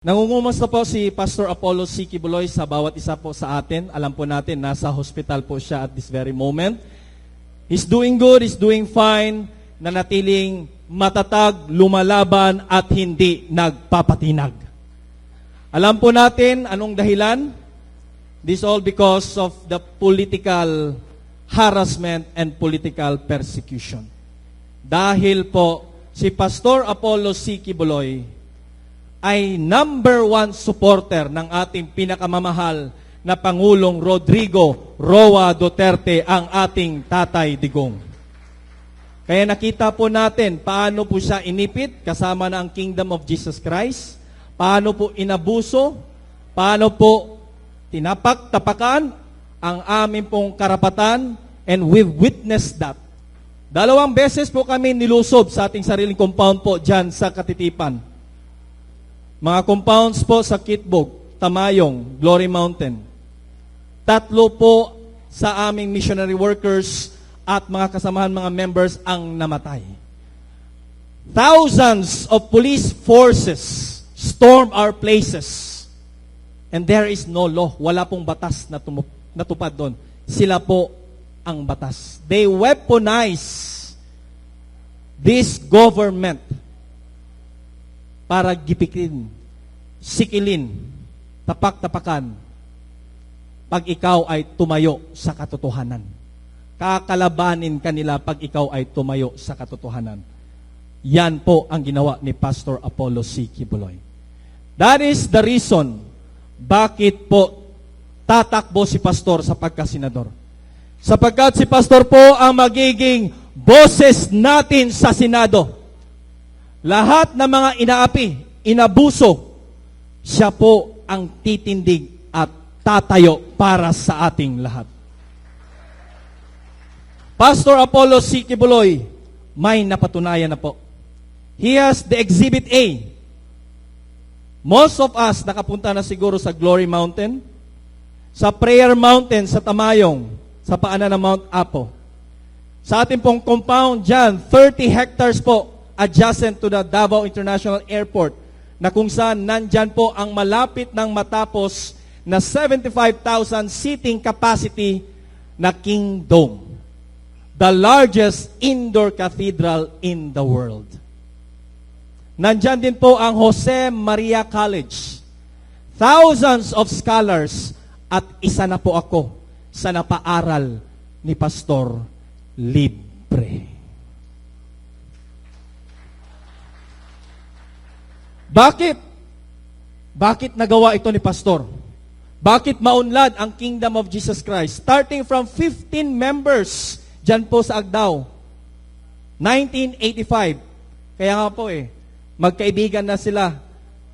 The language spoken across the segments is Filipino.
Nangungumusta po si Pastor Apollo C. Kibuloy sa bawat isa po sa atin. Alam po natin, nasa hospital po siya at this very moment. He's doing good, he's doing fine, nanatiling matatag, lumalaban at hindi nagpapatinag. Alam po natin anong dahilan? This all because of the political harassment and political persecution. Dahil po si Pastor Apollo C. Kibuloy ay number one supporter ng ating pinakamamahal na Pangulong Rodrigo Roa Duterte, ang ating Tatay Digong. Kaya nakita po natin paano po siya inipit kasama na ang Kingdom of Jesus Christ, paano po inabuso, paano po tinapak-tapakan ang aming pong karapatan, and we've witnessed that. 2 beses po kami nilusob sa ating sariling compound po dyan sa Katitipan. Mga compounds po sa Kitbog, Tamayong, Glory Mountain. 3 po sa aming missionary workers at mga kasamahan mga members ang namatay. Thousands of police forces storm our places. And there is no law. Wala pong batas na natupad doon. Sila po ang batas. They weaponize this government para gipikin, sikilin, tapak-tapakan pag ikaw ay tumayo sa katotohanan. Kakalabanin kanila pag ikaw ay tumayo sa katotohanan. Yan po ang ginawa ni Pastor Apollo C. Kibuloy. That is the reason bakit po tatakbo si Pastor sa pagkasenador. Sapagkat si Pastor po ang magiging boses natin sa Senado. Lahat ng mga inaapi, inabuso, siya po ang titindig at tatayo para sa ating lahat. Pastor Apollo C. Kibuloy, may napatunayan na po. He has the Exhibit A. Most of us nakapunta na siguro sa Glory Mountain, sa Prayer Mountain sa Tamayong, sa paanan ng Mount Apo. Sa ating pong compound dyan, 30 hectares po, adjacent to the Davao International Airport, na kung saan nandyan po ang malapit ng matapos na 75,000 seating capacity na King Dome, the largest indoor cathedral in the world. Nandyan din po ang Jose Maria College, thousands of scholars, at isa na po ako sa napaaral ni Pastor libre. Bakit? Bakit nagawa ito ni Pastor? Bakit maunlad ang Kingdom of Jesus Christ? Starting from 15 members dyan po sa Agdao, 1985. Kaya nga po magkaibigan na sila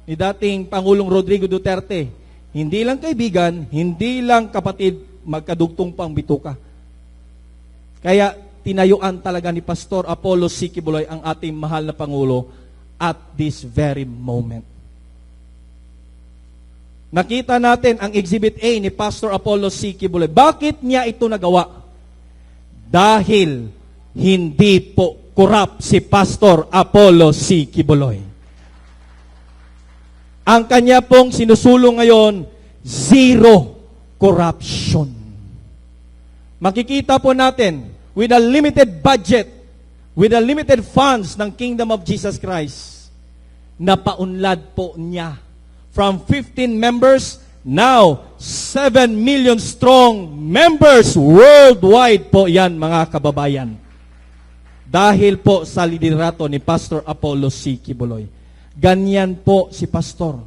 ni dating Pangulong Rodrigo Duterte. Hindi lang kaibigan, hindi lang kapatid, magkadugtong pang bituka. Kaya tinayuan talaga ni Pastor Apollo C. Kibuloy ang ating mahal na Pangulo at this very moment. Nakita natin ang Exhibit A ni Pastor Apollo C. Kibuloy. Bakit niya ito nagawa? Dahil hindi po corrupt si Pastor Apollo C. Kibuloy. Ang kanya pong sinusulong ngayon, zero corruption. Makikita po natin, with a limited budget, with the limited funds ng Kingdom of Jesus Christ, napaunlad po niya. From 15 members, now 7 million strong members worldwide po yan, mga kababayan. Dahil po sa liderato ni Pastor Apollo C. Kibuloy. Ganyan po si Pastor.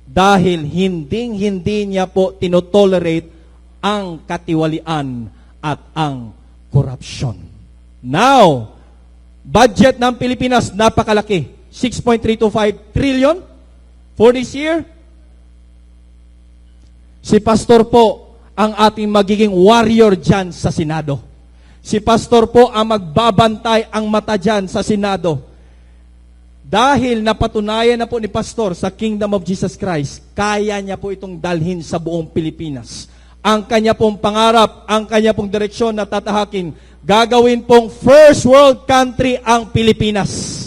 Dahil hindi niya po tinotolerate ang katiwalian at ang corruption. Now, budget ng Pilipinas, napakalaki. 6.325 trillion for this year. Si Pastor po ang ating magiging warrior dyan sa Senado. Si Pastor po ang magbabantay ang mata dyan sa Senado. Dahil napatunayan na po ni Pastor sa Kingdom of Jesus Christ, kaya niya po itong dalhin sa buong Pilipinas. Ang kanya pong pangarap, ang kanya pong direksyon na tatahakin, gagawin pong first world country ang Pilipinas.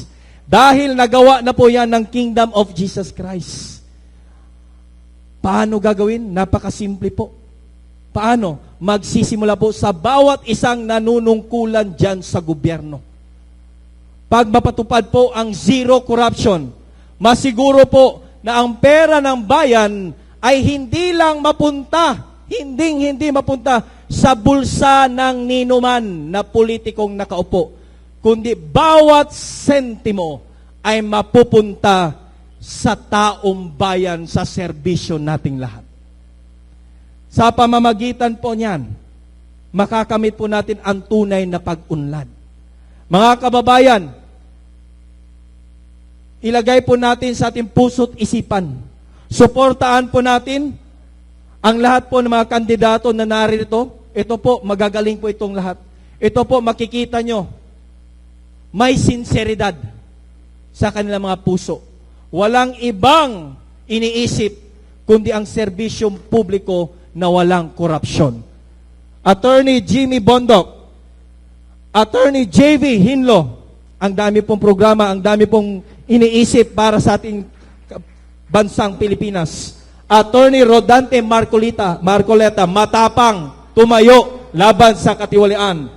Dahil nagawa na po yan ng Kingdom of Jesus Christ. Paano gagawin? Napakasimple po. Paano? Magsisimula po sa bawat isang nanunungkulan dyan sa gobyerno. Pag mapatupad po ang zero corruption, masiguro po na ang pera ng bayan ay hindi lang mapunta, hindi mapunta sa bulsa ng ninuman na politikong nakaupo, kundi bawat sentimo ay mapupunta sa taong bayan, sa serbisyo nating lahat. Sa pamamagitan po niyan, makakamit po natin ang tunay na pag-unlad. Mga kababayan, ilagay po natin sa ating puso't isipan. Suportaan po natin ang lahat po ng mga kandidato na narito. Ito po, magagaling po itong lahat. Ito po, makikita nyo, may sinseridad sa kanilang mga puso. Walang ibang iniisip, kundi ang serbisyong publiko na walang korupsyon. Attorney Jimmy Bondok, Attorney JV Hinlo, ang dami pong programa, ang dami pong iniisip para sa ating bansang Pilipinas. Attorney Rodante Marcoleta, matapang, tumayo, laban sa katiwalian.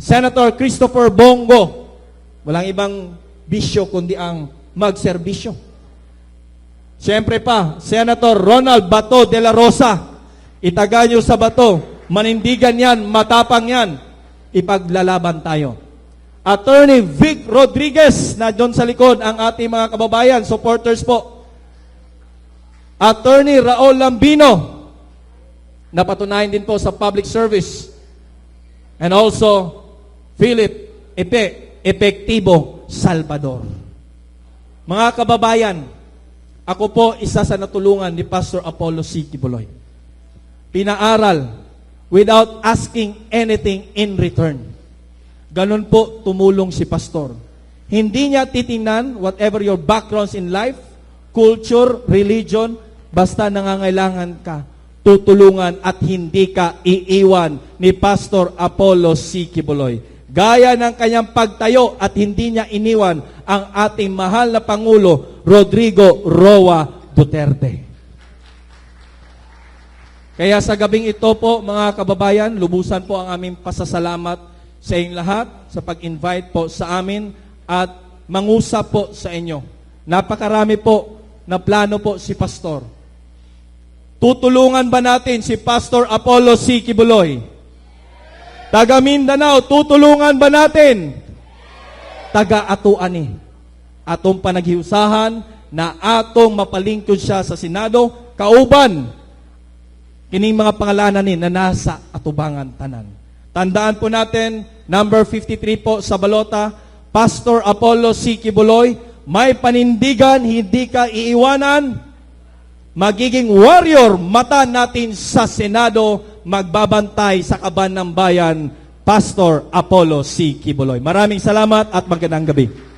Senator Christopher Bongo, walang ibang bisyo kundi ang magserbisyo. Siyempre pa, Senator Ronald Bato de la Rosa, itaga nyo sa bato, manindigan yan, matapang yan, ipaglalaban tayo. Attorney Vic Rodriguez, na doon sa likod, ang ating mga kababayan, supporters po. Attorney Raul Lambino, napatunayan din po sa public service. And also, Philip Epektibo Salvador. Mga kababayan, ako po isa sa natulungan ni Pastor Apollo C. Quiboloy. Pinaaral without asking anything in return. Ganun po tumulong si Pastor. Hindi niya titingnan whatever your backgrounds in life, culture, religion, basta nangangailangan ka, tutulungan at hindi ka iiwan ni Pastor Apollo C. Quiboloy. Gaya ng kanyang pagtayo at hindi niya iniwan ang ating mahal na Pangulo, Rodrigo Roa Duterte. Kaya sa gabing ito po, mga kababayan, lubusan po ang aming pasasalamat sa inyong lahat sa pag-invite po sa amin at mangusap po sa inyo. Napakarami po na plano po si Pastor. Tutulungan ba natin si Pastor Apollo C. Quiboloy? Taga Mindanao, tutulungan ba natin? Taga Atuani. Atong panaghiusahan na atong mapalingkod siya sa Senado, kauban kining mga pangalanan ni na nasa atubangan tanan. Tandaan po natin, number 53 po sa balota, Pastor Apollo C. Quiboloy, may panindigan, hindi ka iiwanan, magiging warrior, mata natin sa Senado, magbabantay sa kaban ng bayan, Pastor Apollo C. Quiboloy. Maraming salamat at magandang gabi.